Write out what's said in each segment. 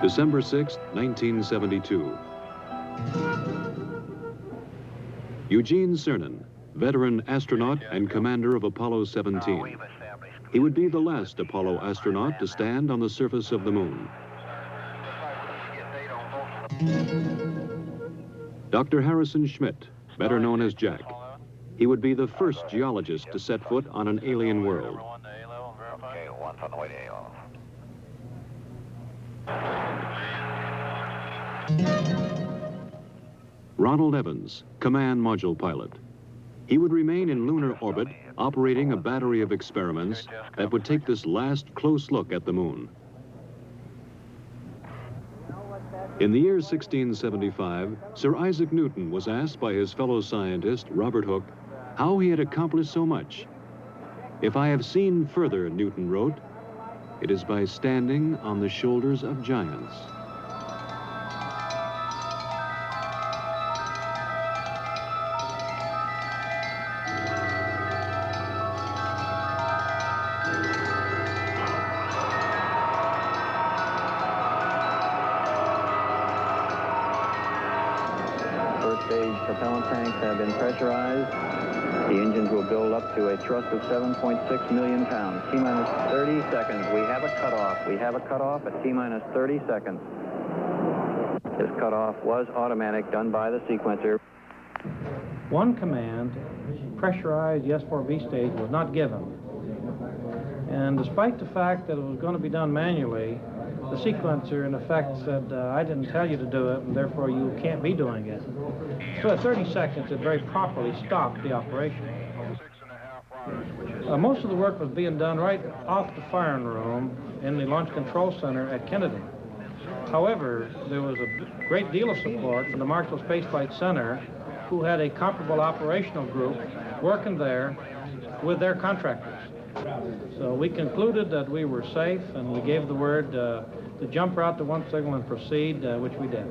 December 6, 1972. Eugene Cernan, veteran astronaut and commander of Apollo 17. He would be the last Apollo astronaut to stand on the surface of the moon. Dr. Harrison Schmitt, better known as Jack. He would be the first geologist to set foot on an alien world. Ronald Evans, command module pilot. He would remain in lunar orbit, operating a battery of experiments that would take this last close look at the moon. In the year 1675, Sir Isaac Newton was asked by his fellow scientist, Robert Hooke, how he had accomplished so much. "If I have seen further," Newton wrote, "it is by standing on the shoulders of giants." First-stage propellant tanks have been pressurized. The engines will build up to a thrust of 7.6 million pounds. T-minus 30 seconds. We have a cutoff. We have a cutoff at T-minus 30 seconds. This cutoff was automatic, done by the sequencer. One command, pressurized S4V stage, was not given. And despite the fact that it was going to be done manually, the sequencer, in effect, said, I didn't tell you to do it, and therefore you can't be doing it. So at 30 seconds, it very properly stopped the operation. Most of the work was being done right off the firing room in the Launch Control Center at Kennedy. However, there was a great deal of support from the Marshall Space Flight Center, who had a comparable operational group working there with their contractors. So we concluded that we were safe, and we gave the word to jump route to one signal and proceed, which we did.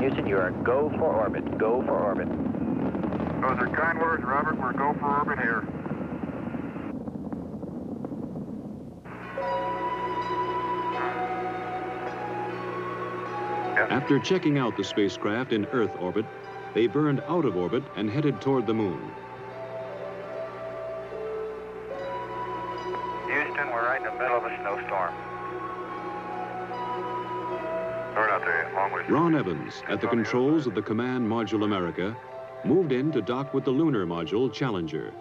Houston, you are go for orbit. Go for orbit. Those are kind words, Robert. We're go for orbit here. After checking out the spacecraft in Earth orbit, they burned out of orbit and headed toward the moon. Houston, we're right in the middle of a snowstorm. Ron Evans, at the controls of the Command Module America, moved in to dock with the lunar module Challenger.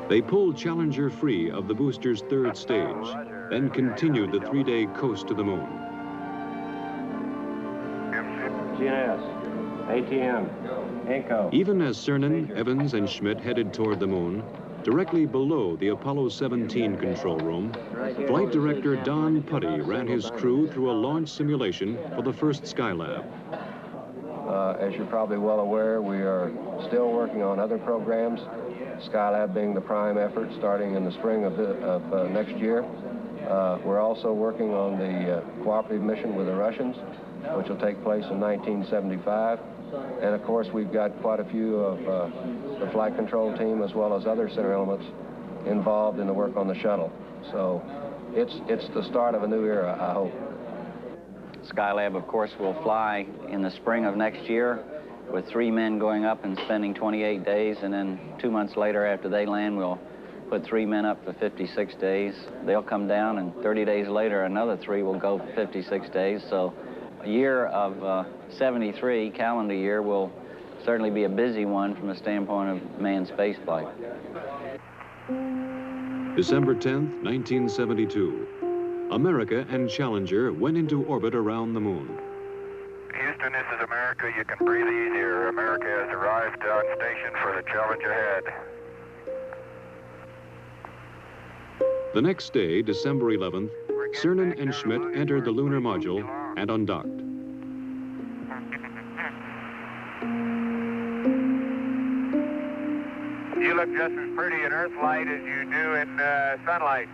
They pulled Challenger free of the booster's third stage, then continued the 3-day coast to the moon. GNS, ATM, ENCO. Even as Cernan, Evans, and Schmitt headed toward the moon, directly below the Apollo 17 control room, Flight Director Don Putty ran his crew through a launch simulation for the first Skylab. As you're probably well aware, we are still working on other programs, Skylab being the prime effort starting in the spring of next year. We're also working on the cooperative mission with the Russians, which will take place in 1975. And of course, we've got quite a few of the flight control team as well as other center elements involved in the work on the shuttle. So it's the start of a new era, I hope. Skylab, of course, will fly in the spring of next year with 3 men going up and spending 28 days, and then 2 months later after they land, we'll put 3 men up for 56 days. They'll come down, and 30 days later, another 3 will go for 56 days. So a year of 73, calendar year, will certainly be a busy one from the standpoint of manned spaceflight. December 10th, 1972. America and Challenger went into orbit around the moon. Houston, this is America. You can breathe easier. America has arrived on station for the challenge ahead. The next day, December 11th, Cernan and Schmidt entered the lunar module and undocked. You look just as pretty in Earth light as you do in sunlight.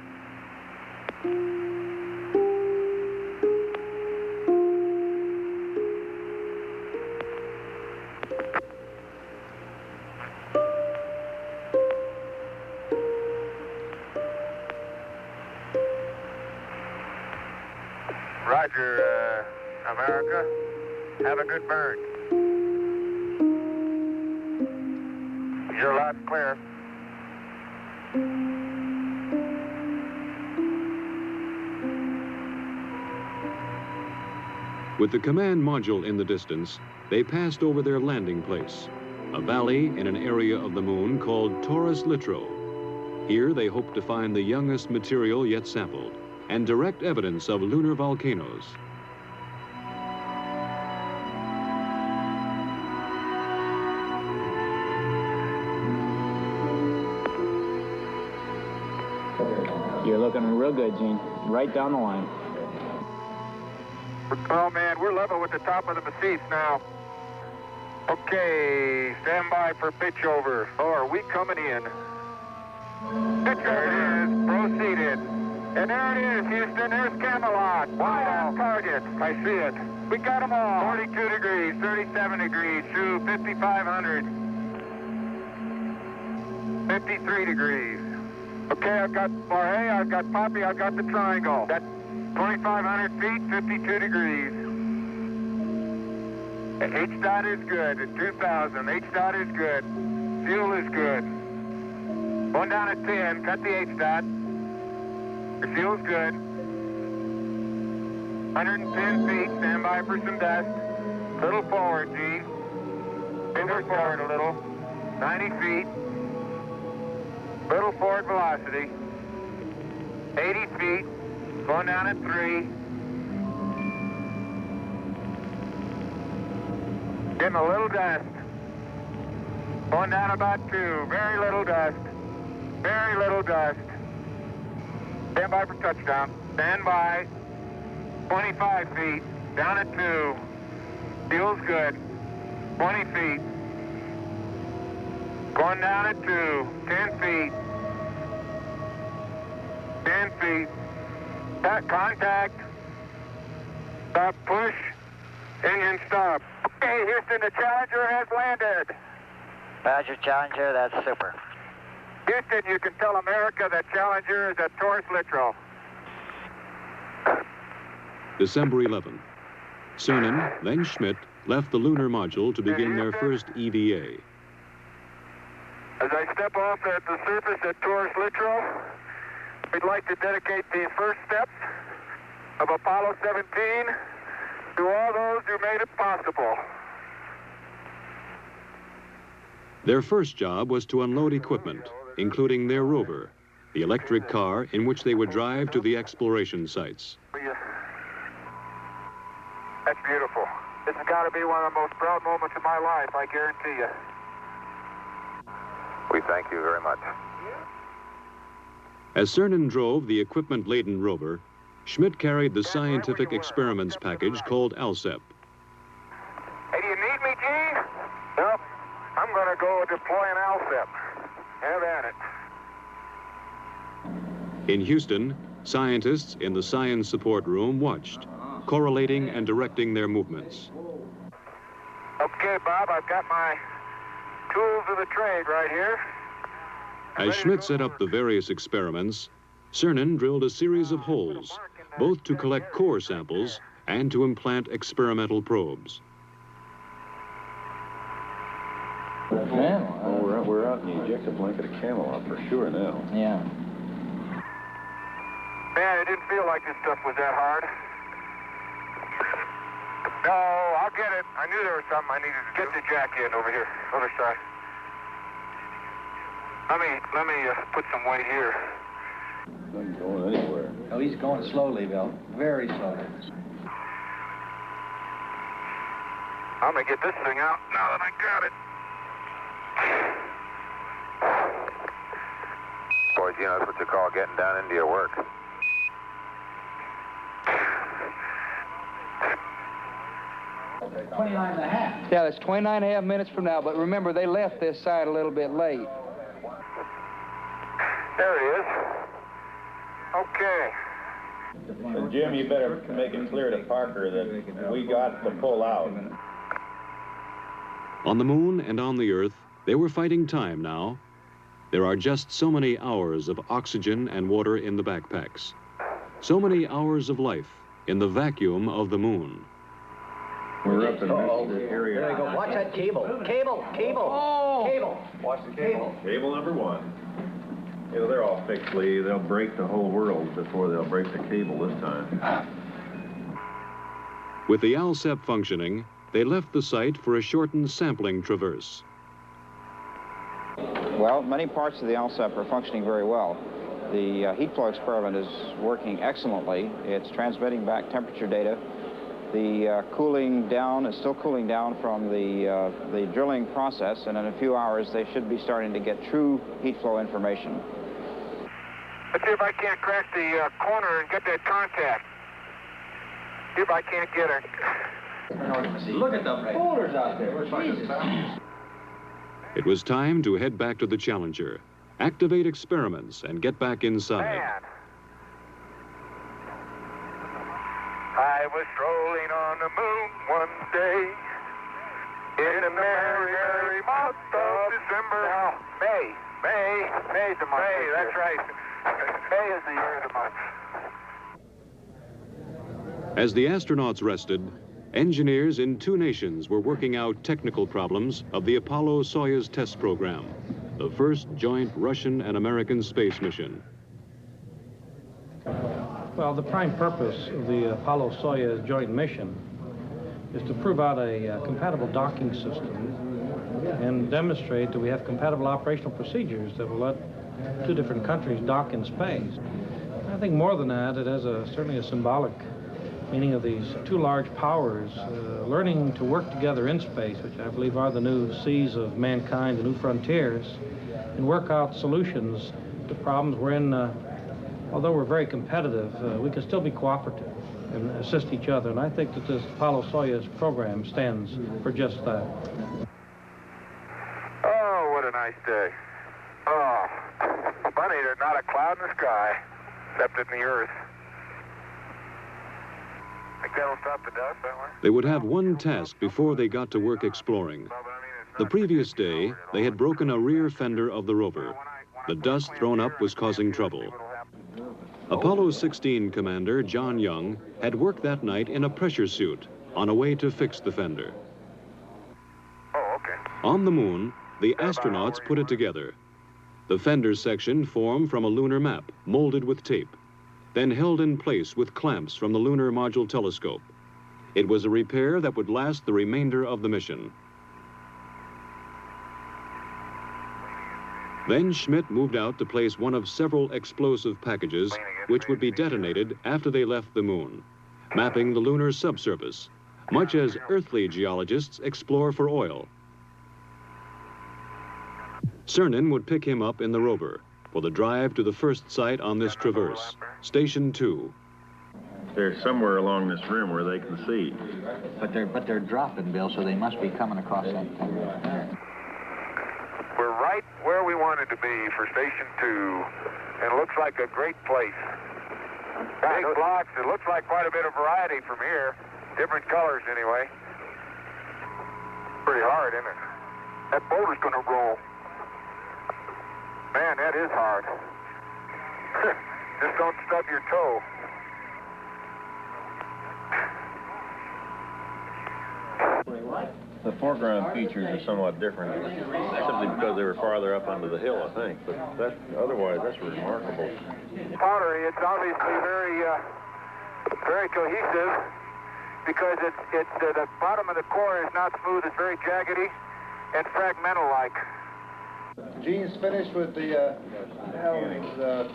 Roger, America. Have a good burn. You're loud and clear. With the command module in the distance, they passed over their landing place, a valley in an area of the moon called Taurus Littrow. Here they hoped to find the youngest material yet sampled and direct evidence of lunar volcanoes. You're looking real good, Gene. Right down the line. Oh, man, we're level with the top of the massif now. Okay, stand by for pitch over. Oh, are we coming in? Pitch there it is. Proceeded. And there it is, Houston. There's Camelot. Wide on target. I see it. We got them all. 42 degrees, 37 degrees, through 5,500. 53 degrees. Okay, I've got Marhay, I've got Poppy, I've got the triangle. That's 2,500 feet, 52 degrees. H-dot is good at 2,000. H-dot is good. Fuel is good. Going down at 10, cut the H-dot. The fuel's good. 110 feet, stand by for some dust. Little forward, Gene. Little forward a little. 90 feet. Little forward velocity. 80 feet. Going down at 3. Getting a little dust. Going down about 2. Very little dust. Very little dust. Stand by for touchdown. Stand by. 25 feet. Down at 2. Feels good. 20 feet. Going down at 2. 10 feet. 10 feet. Contact. Stop, push. Engine stop. Okay, Houston, the Challenger has landed. Roger, Challenger, that's super. Houston, you can tell America that Challenger is at Taurus Littrow. December 11th. Cernan, then Schmidt, left the lunar module to begin their first EVA. As I step off at the surface at Taurus Littrow, we'd like to dedicate the first steps of Apollo 17 to all those who made it possible. Their first job was to unload equipment, including their rover, the electric car in which they would drive to the exploration sites. That's beautiful. This has got to be one of the most proud moments of my life, I guarantee you. We thank you very much. As Cernan drove the equipment-laden rover, Schmidt carried the scientific experiments package called ALSEP. Hey, do you need me, Gene? Nope. I'm going to go deploy an ALSEP. Have at it. In Houston, scientists in the science support room watched, correlating and directing their movements. Okay, Bob, I've got my tools of the trade right here. As Schmidt set up the various experiments, Cernan drilled a series of holes, both to collect core samples and to implant experimental probes. Yeah. We're out in the ejecta blanket of Camelot for sure now. Yeah. Man, it didn't feel like this stuff was that hard. No, I'll get it. I knew there was something I needed to get the jack in over here, other side. Let me put some weight here. Not going anywhere. Oh, he's going slowly, Bill. Very slowly. I'm gonna get this thing out now that I got it. Boys, You know, that's what you call getting down into your work. Yeah, that's 29.5 minutes from now, but remember, they left this side a little bit late. There it is. Okay. Jim, you better make it clear to Parker that we got to pull out. On the moon and on the Earth, they were fighting time now. There are just so many hours of oxygen and water in the backpacks. So many hours of life in the vacuum of the moon. We're up in this area. There you go. Watch that cable. Cable. Oh! Cable. Watch the cable. Cable number 1. You know, they're all fixed, Lee. They'll break the whole world before they'll break the cable this time. With the ALSEP functioning, they left the site for a shortened sampling traverse. Well, many parts of the ALSEP are functioning very well. The heat flow experiment is working excellently. It's transmitting back temperature data. The cooling down is still cooling down from the drilling process, and in a few hours they should be starting to get true heat flow information. Let's see if I can't crack the corner and get that contact. See if I can't get her. Look at the boulders out there. Jesus. It was time to head back to the Challenger, activate experiments, and get back inside. Man. I was strolling on the moon one day in the merry, merry month of December. No, May's the month. May, that's right. May is the year of the month. As the astronauts rested, engineers in 2 nations were working out technical problems of the Apollo-Soyuz test program, the first joint Russian and American space mission. Well, the prime purpose of the Apollo-Soyuz joint mission is to prove out a compatible docking system and demonstrate that we have compatible operational procedures that will let 2 different countries dock in space. I think more than that, it has certainly a symbolic meaning of these 2 large powers learning to work together in space, which I believe are the new seas of mankind, the new frontiers, and work out solutions to problems wherein, although we're very competitive, we can still be cooperative and assist each other. And I think that this Apollo-Soyuz program stands for just that. Oh, what a nice day. Oh, funny, there's not a cloud in the sky, except in the earth. Think that'll stop the dust that way? They would have one task before they got to work exploring. The previous day, they had broken a rear fender of the rover. The dust thrown up was causing trouble. Apollo 16 commander John Young had worked that night in a pressure suit on a way to fix the fender. Oh, okay. On the moon, the astronauts put it together. The fender section formed from a lunar map, molded with tape, then held in place with clamps from the Lunar Module Telescope. It was a repair that would last the remainder of the mission. Then Schmidt moved out to place one of several explosive packages which would be detonated after they left the moon, mapping the lunar subsurface, much as earthly geologists explore for oil. Cernan would pick him up in the rover for the drive to the first site on this traverse, Station 2. They're somewhere along this rim where they can see. But they're dropping, Bill, so they must be coming across that thing. We're right where we wanted to be for Station 2, and it looks like a great place. Big blocks. It looks like quite a bit of variety from here. Different colors, anyway. Pretty hard, isn't it? That boulder's going to roll. Man, that is hard. Just don't stub your toe. The foreground features are somewhat different, simply because they were farther up onto the hill, I think. But otherwise, that's remarkable. Pottery, it's obviously very cohesive because the bottom of the core is not smooth. It's very jaggedy and fragmental-like. Gene's finished with the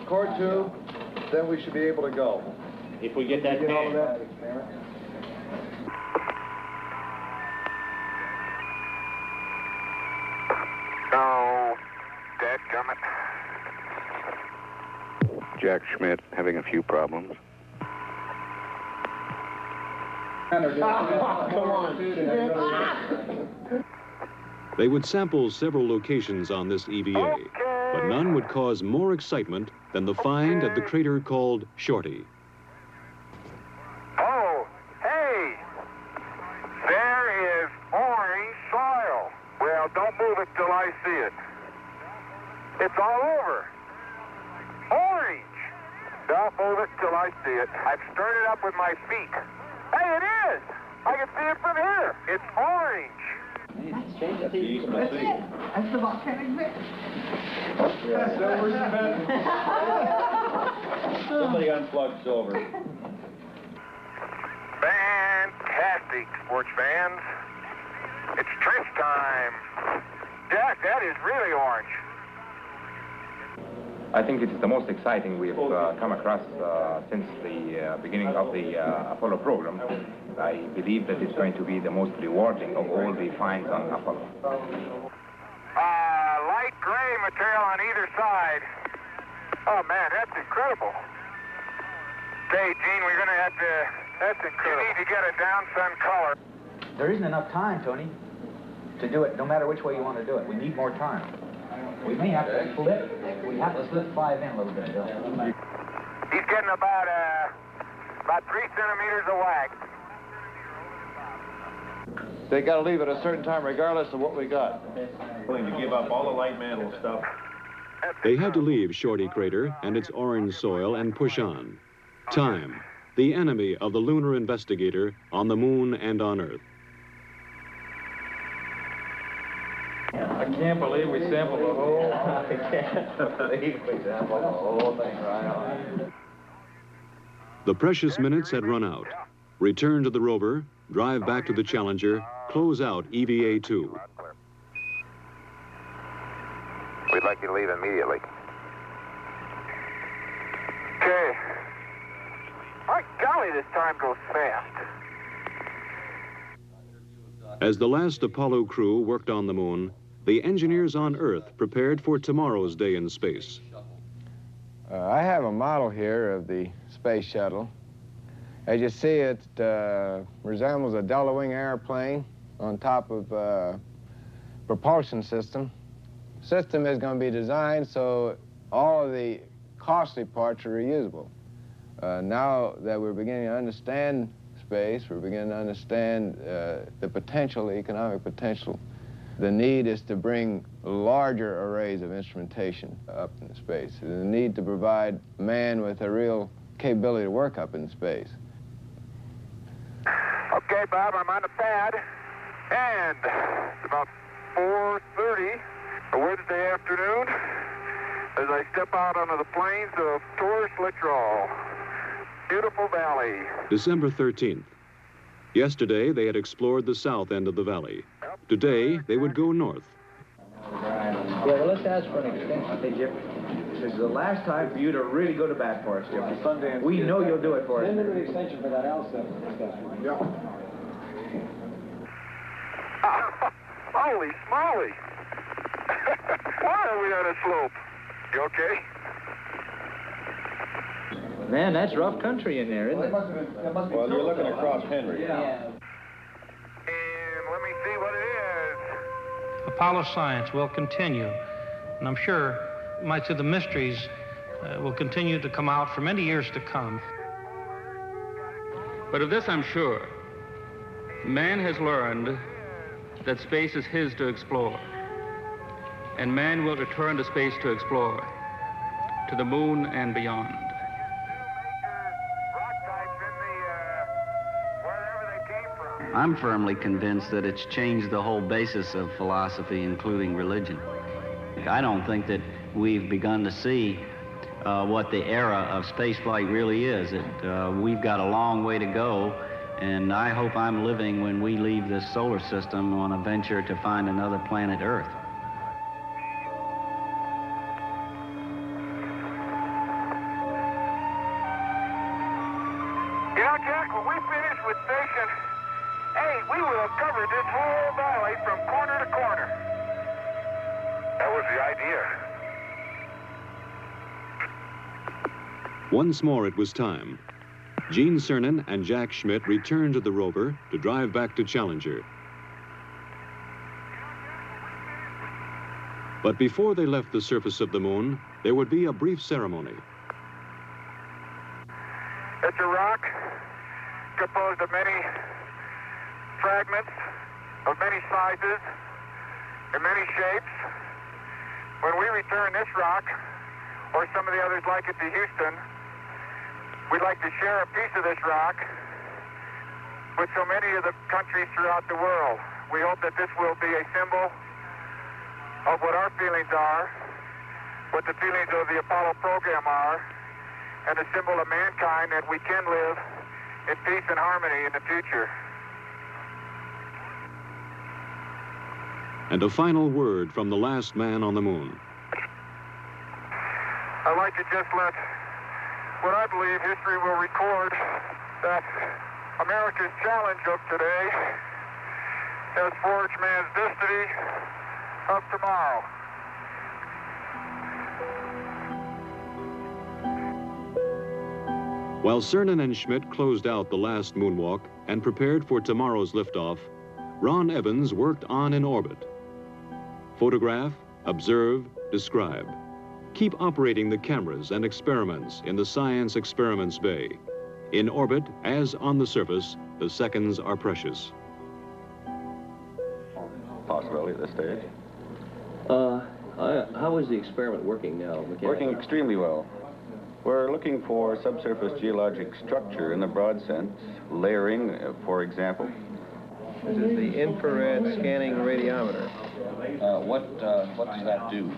core tube, then we should be able to go. If we get that all of that. No, dadgummit. Jack Schmidt having a few problems. They would sample several locations on this EVA, but none would cause more excitement than the find at the crater called Shorty. Oh, hey! There is orange soil. Well, don't move it till I see it. It's all over. Orange! Don't move it till I see it. I've stirred it up with my feet. Hey, it is! I can see it from here. It's orange. That's the Eastman Sea. That's the volcanic mix. Somebody unplugged silver. Fantastic, sports fans. It's trench time. Jack, that is really orange. I think it is the most exciting we've come across since the beginning of the Apollo program. I believe that it's going to be the most rewarding of all the finds on Apollo. Light gray material on either side. Oh, man, that's incredible. Hey, Gene, we're going to have to... That's incredible. You need to get a down sun color. There isn't enough time, Tony, to do it no matter which way you want to do it. We need more time. We may have to slip. We have to slip 5 in a little bit, Bill. He's getting about 3 centimeters of wax. They got to leave at a certain time regardless of what we got. Willing to give up all the light mantle stuff. They had to leave Shorty Crater and its orange soil and push on. Time, the enemy of the lunar investigator on the moon and on Earth. I can't believe we sampled the whole... I can't believe we sampled the whole thing right on. The precious minutes had run out. Return to the rover, drive back to the Challenger, close out EVA-2. We'd like you to leave immediately. Okay. My golly, this time goes fast. As the last Apollo crew worked on the moon, the engineers on Earth prepared for tomorrow's day in space. I have a model here of the space shuttle. As you see, it resembles a delta-wing airplane on top of a propulsion system. The system is going to be designed so all of the costly parts are reusable. Now that we're beginning to understand space, we're beginning to understand the potential, the economic potential. The need is to bring larger arrays of instrumentation up in space. The need to provide man with a real capability to work up in space. Okay, Bob, I'm on the pad, and it's about 4:30 a Wednesday afternoon as I step out onto the plains of Torres Littoral. Beautiful valley. December 13th. Yesterday, they had explored the south end of the valley. Today, they would go north. Yeah, well, let's ask for an extension. Hey, Jip, this is the last time for you to really go to bat for us, Jip. We know you'll do it for us. Send an extension for that L7. Yeah. Holy smoly! Why are we on a slope? You okay? Man, that's rough country in there, isn't it? Well, you're looking across Henry. And let me see what it is. Apollo science will continue, and I'm sure much of the mysteries will continue to come out for many years to come. But of this I'm sure. Man has learned that space is his to explore, and man will return to space to explore, to the moon and beyond. I'm firmly convinced that it's changed the whole basis of philosophy, including religion. I don't think that we've begun to see what the era of spaceflight really is. We've got a long way to go, and I hope I'm living when we leave this solar system on a venture to find another planet Earth. You know, Jack, when we finish with station 8, we will have covered this whole valley from corner to corner. That was the idea. Once more it was time. Gene Cernan and Jack Schmitt returned to the rover to drive back to Challenger. But before they left the surface of the moon, there would be a brief ceremony. It's a rock composed of many fragments of many sizes and many shapes. When we return this rock, or some of the others like it, to Houston, we'd like to share a piece of this rock with so many of the countries throughout the world. We hope that this will be a symbol of what our feelings are, what the feelings of the Apollo program are, and a symbol of mankind that we can live in peace and harmony in the future. And a final word from the last man on the moon. I'd like to just let what I believe history will record, that America's challenge of today has forged man's destiny of tomorrow. While Cernan and Schmitt closed out the last moonwalk and prepared for tomorrow's liftoff, Ron Evans worked on in orbit. Photograph, observe, describe. Keep operating the cameras and experiments in the Science Experiments Bay. In orbit, as on the surface, the seconds are precious. Possibility at this stage. How is the experiment working now, mechanically? Working extremely well. We're looking for subsurface geologic structure in the broad sense, layering, for example. This is the infrared scanning radiometer. What does that do?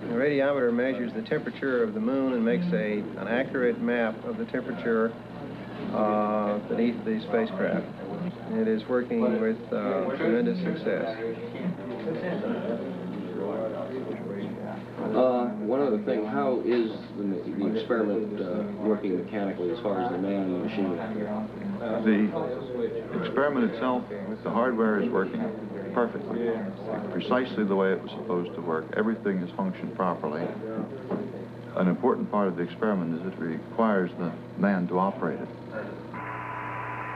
The radiometer measures the temperature of the moon and makes an accurate map of the temperature beneath the spacecraft. It is working with tremendous success. One other thing, how is the experiment working mechanically as far as the man and the machine? The experiment itself, the hardware is working perfectly, precisely the way it was supposed to work. Everything is functioned properly. An important part of the experiment is it requires the man to operate it.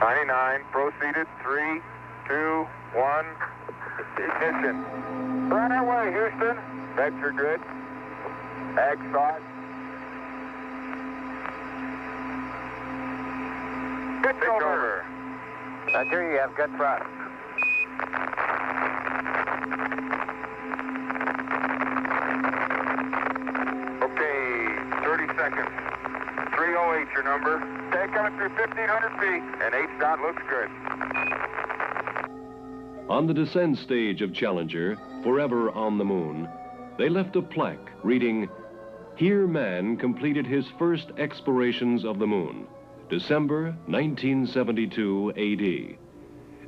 99, proceeded, 3, 2, 1, ignition. Right away, Houston. Vector good. Ag thought. Pitch over. Roger, you have good thrust. Okay, 30 seconds. 308 your number. Okay, coming through 1,500 feet, and H-dot looks good. On the descent stage of Challenger, forever on the moon, they left a plaque reading, "Here man completed his first explorations of the moon, December 1972 AD.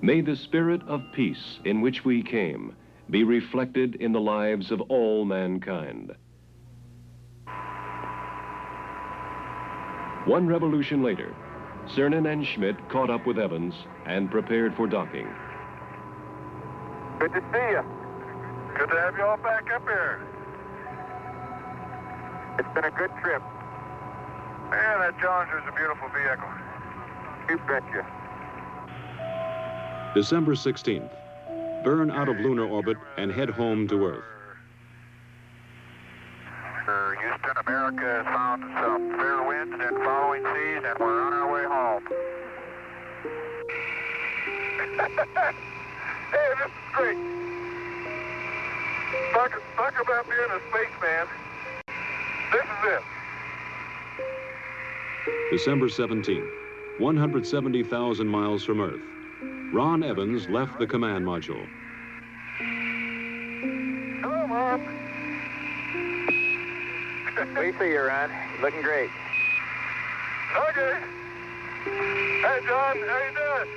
May the spirit of peace in which we came be reflected in the lives of all mankind." One revolution later, Cernan and Schmitt caught up with Evans and prepared for docking. Good to see you. Good to have you all back up here. It's been a good trip. Man, that Challenger's a beautiful vehicle. You betcha. December 16th. Burn out of lunar orbit and head home to Earth. Houston, America has found some fair winds and following seas, and we're on our way home. Hey, this is great. Talk about being a spaceman. This is it. December 17th, 170,000 miles from Earth. Ron Evans left the command module. Hello, Mom. We see you, Ron. Looking great. Okay. Hey, John. How you doing?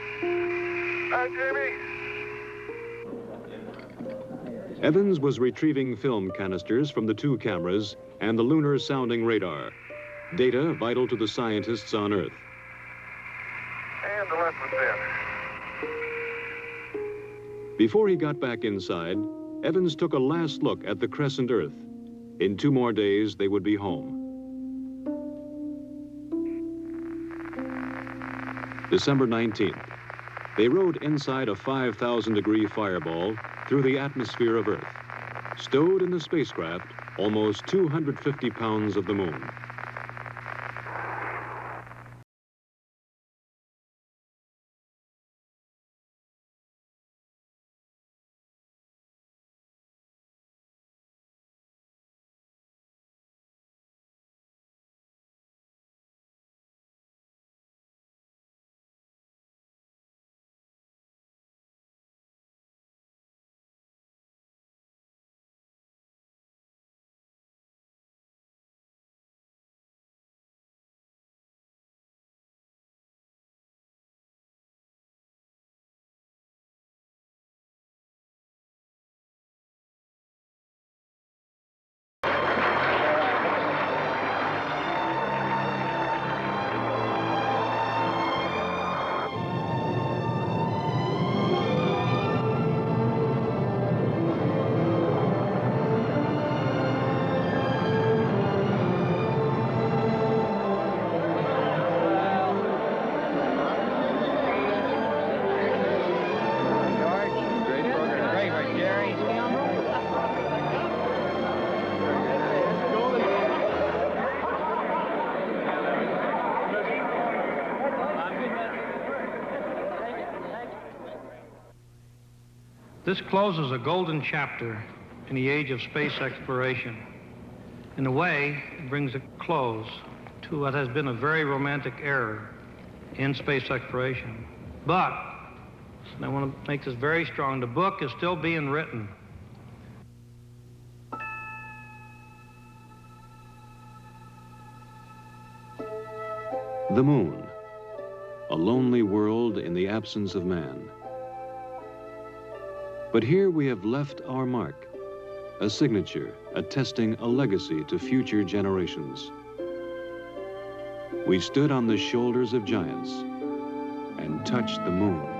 Hi, Jamie. Evans was retrieving film canisters from the two cameras and the lunar sounding radar. Data vital to the scientists on Earth. And the left was in. Before he got back inside, Evans took a last look at the crescent Earth. In 2 more days, they would be home. December 19th. They rode inside a 5,000-degree fireball through the atmosphere of Earth. Stowed in the spacecraft, almost 250 pounds of the moon. This closes a golden chapter in the age of space exploration. In a way, it brings a close to what has been a very romantic era in space exploration. But, and I want to make this very strong, the book is still being written. The moon, a lonely world in the absence of man. But here we have left our mark, a signature attesting a legacy to future generations. We stood on the shoulders of giants and touched the moon.